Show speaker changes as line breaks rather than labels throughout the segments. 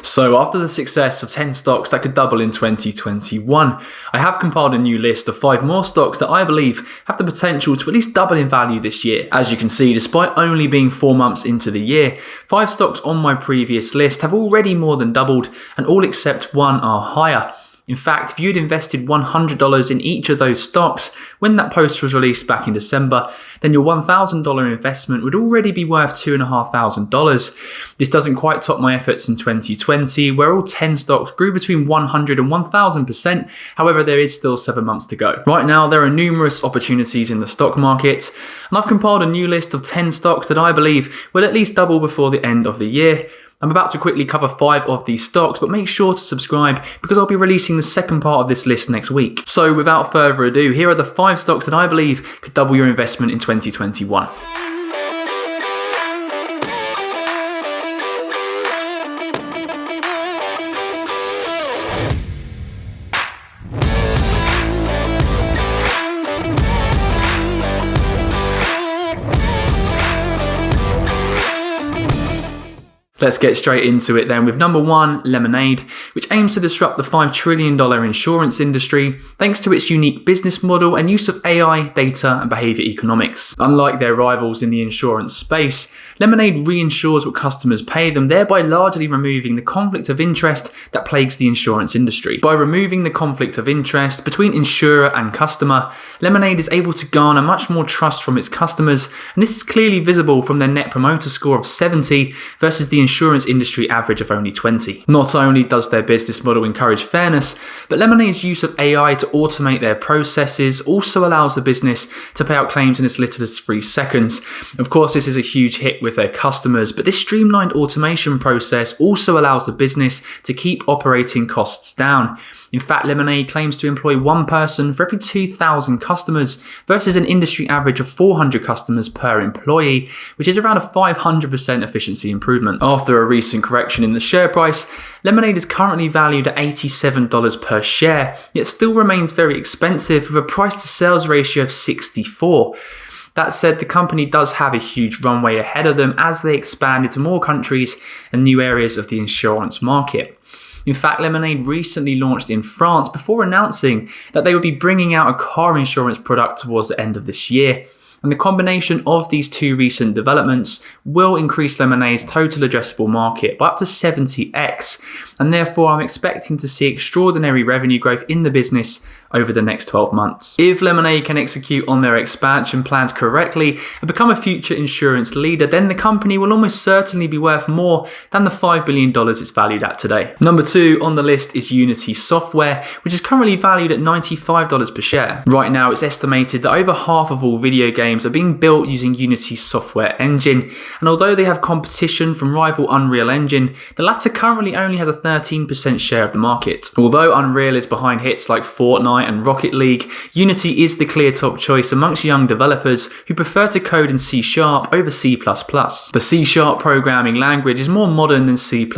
So after the success of 10 stocks that could double in 2021, I have compiled a new list of 5 more stocks that I believe have the potential to at least double in value this year. As you can see, despite only being 4 months into the year, 5 stocks on my previous list have already more than doubled, and all except one are higher. In fact, if you had invested $100 in each of those stocks when that post was released back in December, then your $1,000 investment would already be worth $2,500. This doesn't quite top my efforts in 2020, where all 10 stocks grew between 100 and 1,000%. However, there is still 7 months to go. Right now, there are numerous opportunities in the stock market, and I've compiled a new list of 10 stocks that I believe will at least double before the end of the year. I'm about to quickly cover 5 of these stocks, but make sure to subscribe because I'll be releasing the second part of this list next week. So without further ado, here are the 5 stocks that I believe could double your investment in 2021. Let's get straight into it then with number 1, Lmnd, which aims to disrupt the $5 trillion insurance industry thanks to its unique business model and use of AI, data and behaviour economics. Unlike their rivals in the insurance space, Lmnd reinsures what customers pay them, thereby largely removing the conflict of interest that plagues the insurance industry. By removing the conflict of interest between insurer and customer, Lmnd is able to garner much more trust from its customers, and this is clearly visible from their net promoter score of 70 versus the insurance industry average of only 20. Not only does their business model encourage fairness, but Lmnd's use of AI to automate their processes also allows the business to pay out claims in as little as 3 seconds. Of course, this is a huge hit with their customers, but this streamlined automation process also allows the business to keep operating costs down. In fact, Lmnd claims to employ 1 person for every 2,000 customers versus an industry average of 400 customers per employee, which is around a 500% efficiency improvement. After a recent correction in the share price, Lmnd is currently valued at $87 per share, yet still remains very expensive with a price to sales ratio of 64. That said, the company does have a huge runway ahead of them as they expand into more countries and new areas of the insurance market. In fact, Lmnd recently launched in France before announcing that they would be bringing out a car insurance product towards the end of this year. And the combination of these 2 recent developments will increase Lmnd's total addressable market by up to 70x, and therefore I'm expecting to see extraordinary revenue growth in the business over the next 12 months. If Lmnd can execute on their expansion plans correctly and become a future insurance leader, then the company will almost certainly be worth more than the $5 billion it's valued at today. Number 2 on the list is Unity Software, which is currently valued at $95 per share. Right now, it's estimated that over half of all video games are being built using Unity's software engine, and although they have competition from rival Unreal Engine, the latter currently only has a 13% share of the market. Although Unreal is behind hits like Fortnite and Rocket League, Unity is the clear top choice amongst young developers who prefer to code in C# over C++. The C# programming language is more modern than C++,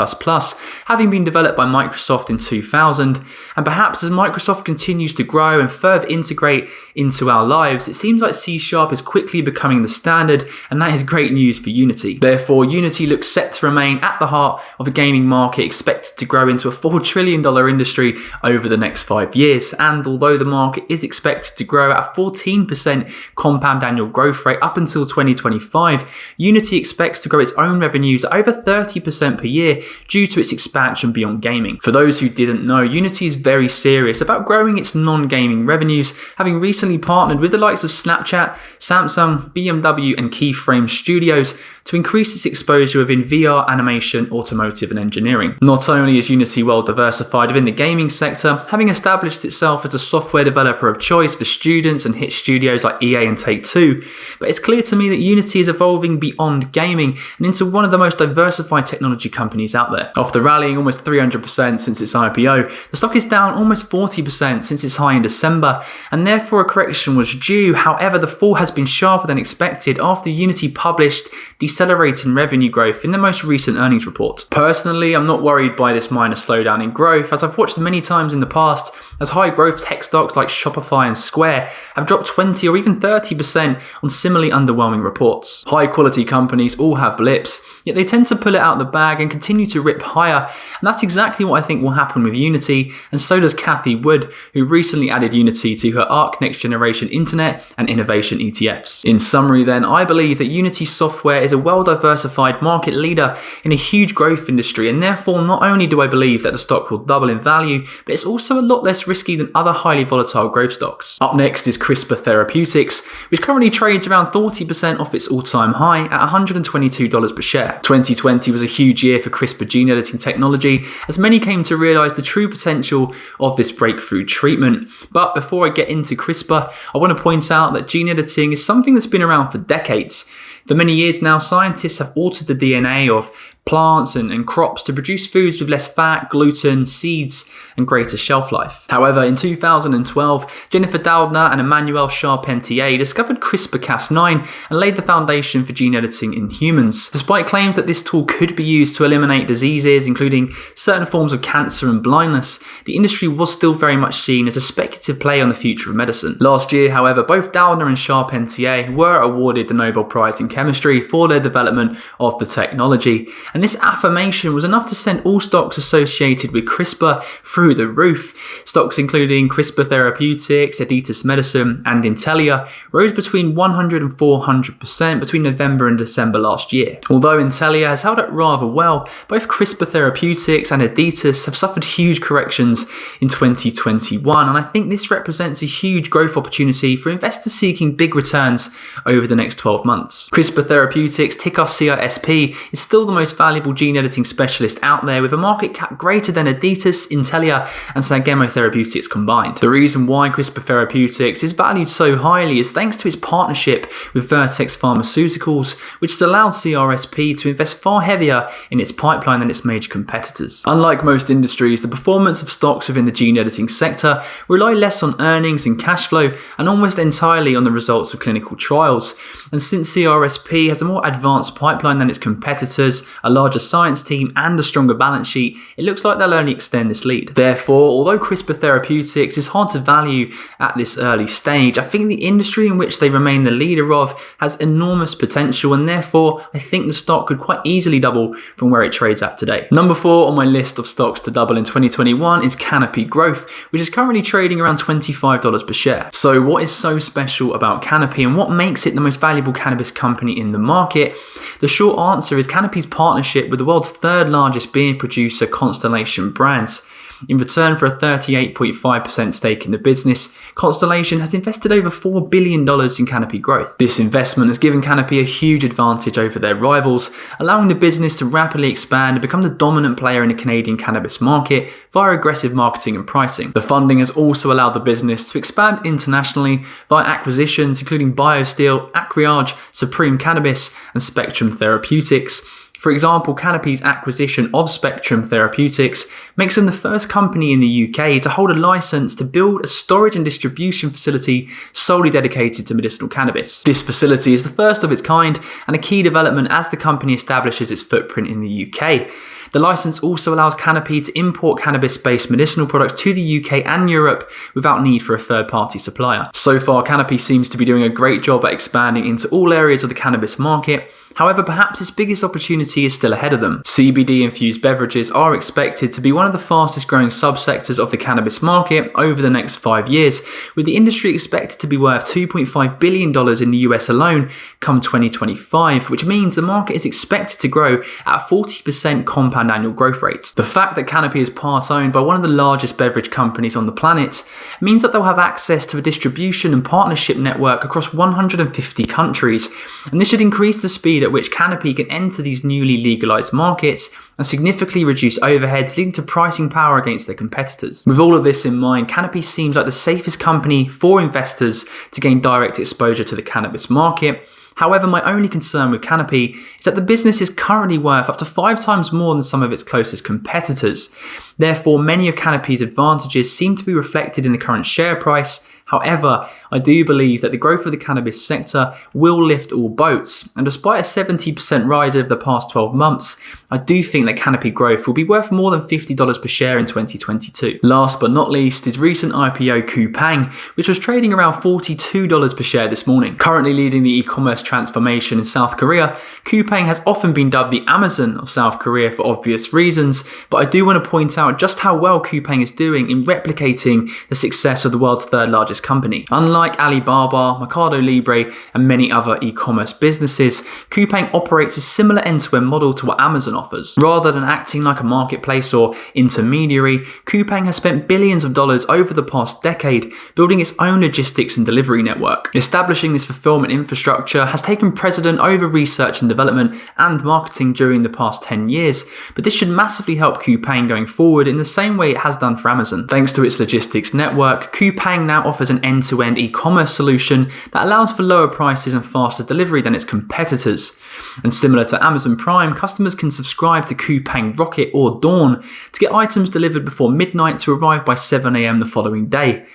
having been developed by Microsoft in 2000, and perhaps as Microsoft continues to grow and further integrate into our lives, it seems like C# is quickly becoming the standard, and that is great news for Unity. Therefore, Unity looks set to remain at the heart of a gaming market expected to grow into a $4 trillion industry over the next 5 years, and although the market is expected to grow at a 14% compound annual growth rate up until 2025, Unity expects to grow its own revenues at over 30% per year due to its expansion beyond gaming. For those who didn't know, Unity is very serious about growing its non-gaming revenues, having recently partnered with the likes of Snapchat, Samsung, BMW and Keyframe Studios to increase its exposure within VR, animation, automotive and engineering. Not only is Unity well diversified within the gaming sector, having established itself as a software developer of choice for students and hit studios like EA and Take-Two, but it's clear to me that Unity is evolving beyond gaming and into one of the most diversified technology companies out there. After rallying almost 300% since its IPO, the stock is down almost 40% since its high in December, and therefore a correction was due. However, the fall has been sharper than expected after Unity published December decelerating revenue growth in the most recent earnings report. Personally, I'm not worried by this minor slowdown in growth, as I've watched many times in the past as high growth tech stocks like Shopify and Square have dropped 20 or even 30% on similarly underwhelming reports. High quality companies all have blips, yet they tend to pull it out the bag and continue to rip higher, and that's exactly what I think will happen with Unity, and so does Cathie Wood, who recently added Unity to her ARK Next Generation Internet and Innovation ETFs. In summary then, I believe that Unity Software is a well-diversified market leader in a huge growth industry, and therefore not only do I believe that the stock will double in value, but it's also a lot less risky than other highly volatile growth stocks. Up next is Crispr Therapeutics, which currently trades around 40% off its all-time high at $122 per share. 2020 was a huge year for CRISPR gene editing technology, as many came to realise the true potential of this breakthrough treatment. But before I get into CRISPR, I want to point out that gene editing is something that's been around for decades. For many years now, scientists have altered the DNA of plants and crops to produce foods with less fat, gluten, seeds, and greater shelf life. However, in 2012, Jennifer Doudna and Emmanuel Charpentier discovered CRISPR-Cas9 and laid the foundation for gene editing in humans. Despite claims that this tool could be used to eliminate diseases, including certain forms of cancer and blindness, the industry was still very much seen as a speculative play on the future of medicine. Last year, however, both Doudna and Charpentier were awarded the Nobel Prize in Chemistry for their development of the technology. And this affirmation was enough to send all stocks associated with CRISPR through the roof. Stocks including Crispr Therapeutics, Editas Medicine, and Intellia rose between 100 and 400% between November and December last year. Although Intellia has held up rather well, both Crispr Therapeutics and Editas have suffered huge corrections in 2021, and I think this represents a huge growth opportunity for investors seeking big returns over the next 12 months. Crispr Therapeutics, ticker CRSP, is still the most valuable gene editing specialist out there, with a market cap greater than Editas, Intellia, and Sangamo Therapeutics combined. The reason why Crispr Therapeutics is valued so highly is thanks to its partnership with Vertex Pharmaceuticals, which has allowed CRSP to invest far heavier in its pipeline than its major competitors. Unlike most industries, the performance of stocks within the gene editing sector rely less on earnings and cash flow and almost entirely on the results of clinical trials. And since CRSP has a more advanced pipeline than its competitors, a larger science team, and a stronger balance sheet, it looks like they'll only extend this lead. Therefore, although Crispr Therapeutics is hard to value at this early stage, I think the industry in which they remain the leader of has enormous potential, and therefore I think the stock could quite easily double from where it trades at today. Number 4 on my list of stocks to double in 2021 is Canopy Growth, which is currently trading around $25 per share. So what is so special about Canopy, and what makes it the most valuable cannabis company in the market? The short answer is Canopy's partnership with the world's third largest beer producer, Constellation Brands. In return for a 38.5% stake in the business, Constellation has invested over $4 billion in Canopy Growth. This investment has given Canopy a huge advantage over their rivals, allowing the business to rapidly expand and become the dominant player in the Canadian cannabis market via aggressive marketing and pricing. The funding has also allowed the business to expand internationally via acquisitions including BioSteel, Acreage, Supreme Cannabis, and Spectrum Therapeutics. For example, Canopy's acquisition of Spectrum Therapeutics makes them the first company in the UK to hold a license to build a storage and distribution facility solely dedicated to medicinal cannabis. This facility is the first of its kind and a key development as the company establishes its footprint in the UK. The license also allows Canopy to import cannabis-based medicinal products to the UK and Europe without need for a third-party supplier. So far, Canopy seems to be doing a great job at expanding into all areas of the cannabis market. However, perhaps its biggest opportunity is still ahead of them. CBD-infused beverages are expected to be one of the fastest growing subsectors of the cannabis market over the next 5 years, with the industry expected to be worth $2.5 billion in the US alone come 2025, which means the market is expected to grow at a 40% compound annual growth rate. The fact that Canopy is part owned by one of the largest beverage companies on the planet means that they'll have access to a distribution and partnership network across 150 countries, and this should increase the speed at which Canopy can enter these newly legalized markets and significantly reduce overheads, leading to pricing power against their competitors. With all of this in mind, Canopy seems like the safest company for investors to gain direct exposure to the cannabis market. However, my only concern with Canopy is that the business is currently worth up to 5 times more than some of its closest competitors. Therefore, many of Canopy's advantages seem to be reflected in the current share price. However, I do believe that the growth of the cannabis sector will lift all boats, and despite a 70% rise over the past 12 months, I do think that Canopy growth will be worth more than $50 per share in 2022. Last but not least is recent IPO Coupang, which was trading around $42 per share this morning. Currently leading the e-commerce transformation in South Korea, Coupang has often been dubbed the Amazon of South Korea for obvious reasons, but I do want to point out just how well Coupang is doing in replicating the success of the world's third largest company. Unlike Alibaba, Mercado Libre, and many other e-commerce businesses, Coupang operates a similar end-to-end model to what Amazon offers. Rather than acting like a marketplace or intermediary, Coupang has spent billions of dollars over the past decade building its own logistics and delivery network. Establishing this fulfillment infrastructure has taken precedent over research and development and marketing during the past 10 years, but this should massively help Coupang going forward in the same way it has done for Amazon. Thanks to its logistics network, Coupang now offers an end-to-end e-commerce solution that allows for lower prices and faster delivery than its competitors. And similar to Amazon Prime, customers can subscribe to Coupang Rocket or Dawn to get items delivered before midnight to arrive by 7 AM the following day.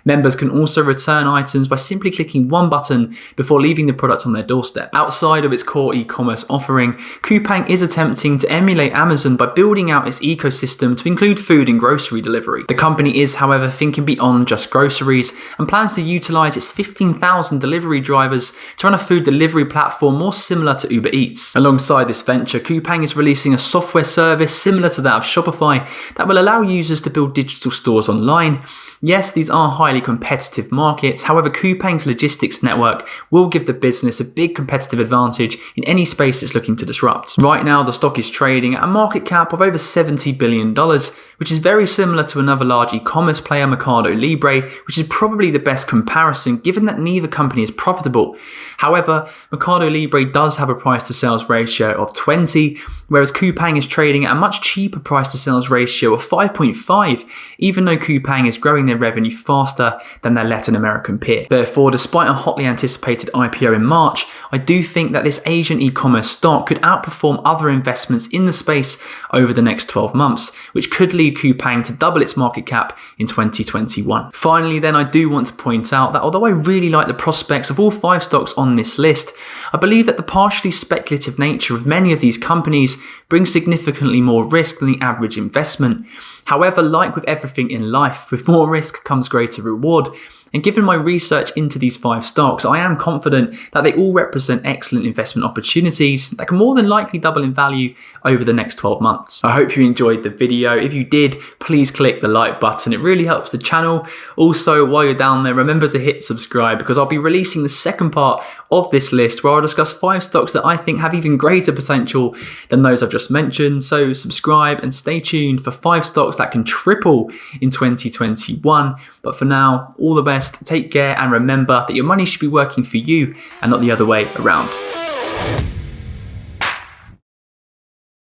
Members can also return items by simply clicking one button before leaving the product on their doorstep. Outside of its core e-commerce offering, Coupang is attempting to emulate Amazon by building out its ecosystem to include food and grocery delivery. The company is, however, thinking beyond just groceries and plans to utilize its 15,000 delivery drivers to run a food delivery platform more similar to Uber Eats. Alongside this venture, Coupang is releasing a software service similar to that of Shopify that will allow users to build digital stores online. Yes, these are highly competitive markets. However, Coupang's logistics network will give the business a big competitive advantage in any space it's looking to disrupt. Right now, the stock is trading at a market cap of over $70 billion, which is very similar to another large e-commerce player, Mercado Libre, which is probably the best comparison given that neither company is profitable. However, Mercado Libre does have a price to sales ratio of 20, whereas Coupang is trading at a much cheaper price to sales ratio of 5.5, even though Coupang is growing their revenue faster than their Latin American peer. Therefore, despite a hotly anticipated IPO in March, I do think that this Asian e-commerce stock could outperform other investments in the space over the next 12 months, which could lead Coupang to double its market cap in 2021. Finally, then, I do want to point out that although I really like the prospects of all 5 stocks on this list, I believe that the partially speculative nature of many of these companies brings significantly more risk than the average investment. However, like with everything in life, with more risk comes greater reward. And given my research into these 5 stocks, I am confident that they all represent excellent investment opportunities that can more than likely double in value over the next 12 months. I hope you enjoyed the video. If you did, please click the like button. It really helps the channel. Also, while you're down there, remember to hit subscribe because I'll be releasing the second part of this list where I'll discuss 5 stocks that I think have even greater potential than those I've just mentioned. So subscribe and stay tuned for 5 stocks that can triple in 2021. But for now, all the best. Take care and remember that your money should be working for you and not the other way around.